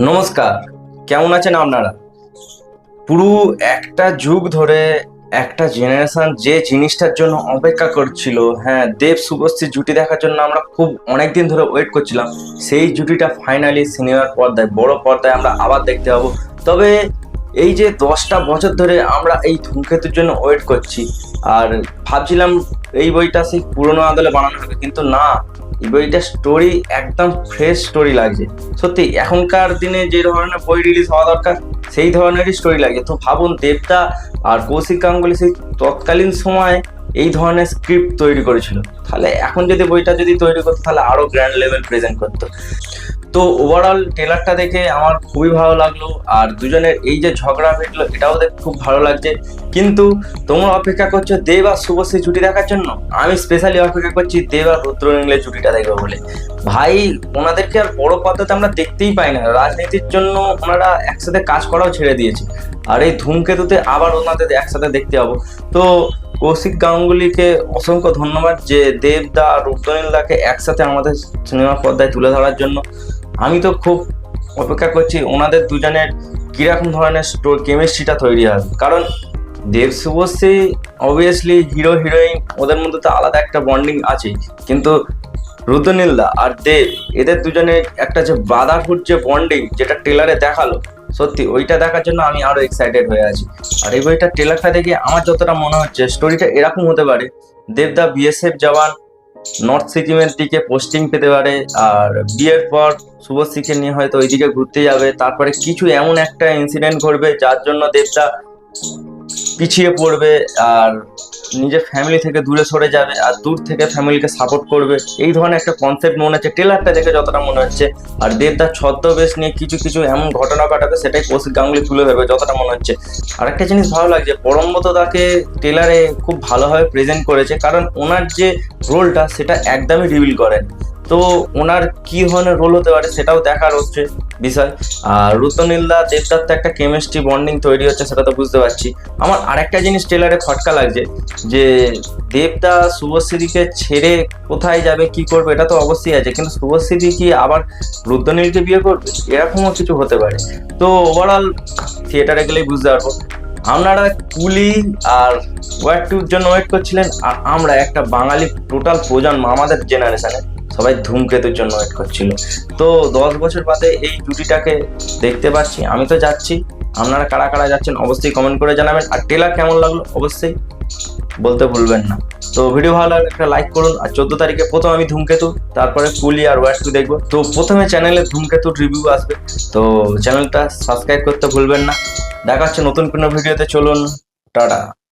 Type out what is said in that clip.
নমস্কার, কেমন আছেন আপনারা? পুরো একটা যুগ ধরে একটা জেনারেশন যে জিনিসটার জন্য অপেক্ষা করছিল, হ্যাঁ, দেব শুভশ্রীর জুটি দেখার জন্য আমরা খুব অনেক দিন ধরে ওয়েট করছিলাম। সেই জুটিটা ফাইনালি সিনেমার পর্দায়, বড় পর্দায় আমরা আবার দেখতে পাবো। তবে এই যে 10টা বছর ধরে আমরা এই ধূমকেতুর জন্য ওয়েট করছি, আর ভাবছিলাম এই বইটা সেই পুরোনো আদলে বানানো হবে, কিন্তু না, এই বইটা স্টোরি একদম ফ্রেশ স্টোরি লাগছে। সত্যি এখনকার দিনে যে ধরনের বই রিলিজ হওয়া দরকার সেই ধরনেরই স্টোরি লাগে। তো ভাবুন, দেবদা আর কৌশিক গাঙ্গুলি সেই তৎকালীন সময় এই ধরনের স্ক্রিপ্ট তৈরি করেছিল, তাহলে এখন যদি বইটা যদি তৈরি করতো তাহলে আরো গ্র্যান্ড লেভেল প্রেজেন্ট করতো। তো ওভারঅল ট্রেলারটা দেখে আমার খুবই ভালো লাগলো, আর দুজনের এই যে ঝগড়া মিটলো এটাও দেখে খুব ভালো লাগছে। কিন্তু তোমরা অপেক্ষা করছো দেব আর শুভশ্রী জুটি দেখার জন্য, আমি স্পেশালি অপেক্ষা করছি দেব আর রুদ্রনীলের জুটিটা দেখবো বলে। ভাই, ওনাদেরকে আর বড় পর্দাতে আমরা দেখতেই পাই না, রাজনীতির জন্য ওনারা একসাথে কাজ করাও ছেড়ে দিয়েছে, আর এই ধূমকেতুতে আবার ওনাদের একসাথে দেখতে পাবো। তো কৌশিক গাঙ্গুলিকে অসংখ্য ধন্যবাদ যে দেবদা আর রুদ্রনীলদাকে একসাথে আমাদের সিনেমা পর্দায় তুলে ধরার জন্য। আমি তো খুব অপেক্ষা করছি ওনাদের দুজনের কিরকম ধরনের কেমিস্ট্রিটা তৈরি হবে, কারণ দেব শুভশ্রী অবভিয়াসলি হিরো হিরোইন, ওদের মধ্যে তো আলাদা একটা বন্ডিং আছে, কিন্তু রুদ্রনীলদা আর দেব, এদের দুজনের একটা যে ব্রাদারহুড যে বন্ডিং যেটা ট্রেলারে দেখালো, সত্যি ওইটা দেখার জন্য আমি আরো এক্সাইটেড হয়ে আছি। আর এই বইটা ট্রেলারটা দেখে আমার যতটা মনে হচ্ছে স্টোরিটা এরকম হতে পারে, দেবদা বিএসএফ জওয়ান, নর্থ সিকিমের দিকে পোস্টিং পেতে পারে, আর বিয়ের পর শুভশ্রীকে নিয়ে হয়তো ওইদিকে ঘুরতে যাবে, তারপরে কিছু এমন একটা ইনসিডেন্ট ঘটবে যার জন্য দেবদা পিছিয়ে পড়বে আর নিজের ফ্যামিলি থেকে দূরে সরে যাবে, আর দূর থেকে ফ্যামিলিকে সাপোর্ট করবে। এই ধরনের একটা কনসেপ্ট মনে হচ্ছে ট্রেলারটা দেখে যতটা মনে হচ্ছে। আর দেবদার ছদ্মবেশ নিয়ে কিছু কিছু এমন ঘটনা ঘটাবে, সেটাই কৌশিক গাঙ্গুলি তুলে ধরবে যতটা মনে হচ্ছে। আর একটা জিনিস ভালো লাগছে, পরমব্রত তাকে ট্রেলারে খুব ভালোভাবে প্রেজেন্ট করেছে, কারণ ওনার যে রোলটা সেটা একদমই রিভিল করেন। তো ওনার কি ধরনের রোল হতে পারে সেটাও দেখার হচ্ছে বিষয়। আর রুদ্রনীলদা দেবদার তো একটা কেমিস্ট্রি বন্ডিং তৈরি হচ্ছে, সেটা তো বুঝতে পারছি। আমার আরেকটা জিনিস ট্রেলারে খটকা লাগছে, যে দেবদা শুভশ্রীকে ছেড়ে কোথায় যাবে, কি করবে, এটা তো অবশ্যই আছে, কিন্তু শুভশ্রী কি আবার রুদ্রনীলকে বিয়ে করবে, এরকমও কিছু হতে পারে। তো ওভারঅল থিয়েটারে গেলেই বুঝতে পারবো। আপনারা কুলি আর ওয়ার টুর জন্য ওয়েট করছিলেন, আর আমরা একটা বাঙালি টোটাল প্রজন্ম, আমাদের জেনারেশনে সবাই ধূমকেতুর জন্য ওয়েট করছিল। তো 10 বছর বাদে এই জুটিটাকে দেখতে পাচ্ছি, আমি তো যাচ্ছি। আপনারা কারা কারা যাচ্ছেন অবশ্যই কমেন্ট করে জানাবেন, আর ট্রেলার কেমন লাগলো অবশ্যই বলতে ভুলবেন না। তো ভিডিও ভালো লাগলে একটা লাইক করুন। আর 14 তারিখে প্রথম আমি ধূমকেতু, তারপরে কুলি আর ওয়ার টু দেখবো। তো প্রথমে চ্যানেলে ধূমকেতুর রিভিউ আসবে, তো চ্যানেলটা সাবস্ক্রাইব করতে ভুলবেন না। দেখা হচ্ছে নতুন কোনো ভিডিওতে, চলুন টাটা।